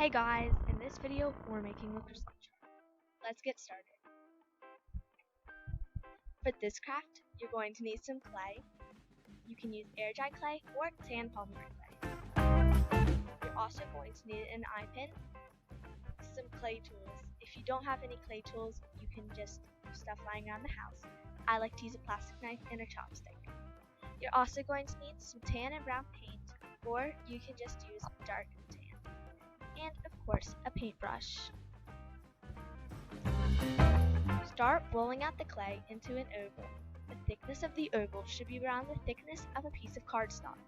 Hey guys, in this video we're making a croissant charm. Let's get started. For this craft, you're going to need some clay. You can use air dry clay or sand polymer clay. You're also going to need an eye pin, some clay tools. If you don't have any clay tools, you can just use stuff lying around the house. I like to use a plastic knife and a chopstick. You're also going to need some tan and brown paint, or you can just use dark tan. And of course, a paintbrush. Start rolling out the clay into an oval. The thickness of the oval should be around the thickness of a piece of cardstock.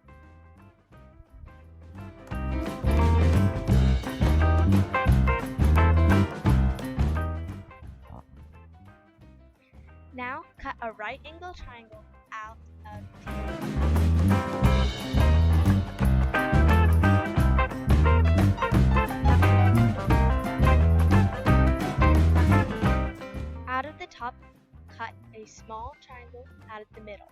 Now cut a right angle triangle out of the oval. Out of the top, cut a small triangle out of the middle.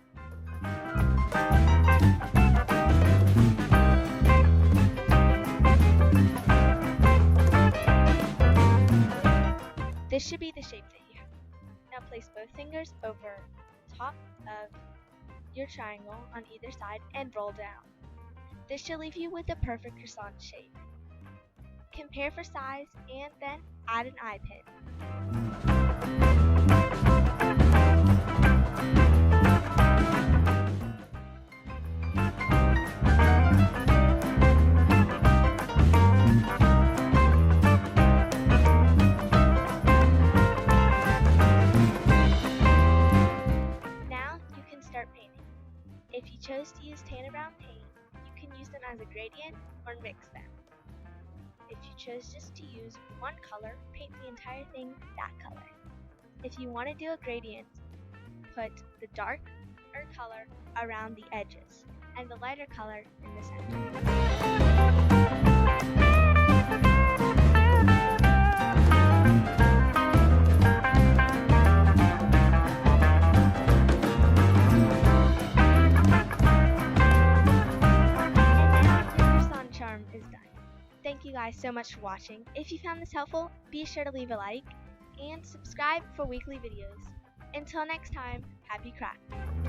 This should be the shape that you have. Now place both fingers over top of your triangle on either side and roll down. This should leave you with a perfect croissant shape. Compare for size and then add an eye pin. If you chose to use tan and brown paint, you can use them as a gradient or mix them. If you chose just to use one color, paint the entire thing that color. If you want to do a gradient, put the darker color around the edges and the lighter color in the center. Is done. Thank you guys so much for watching. If you found this helpful, be sure to leave a like and subscribe for weekly videos. Until next time, happy crafting!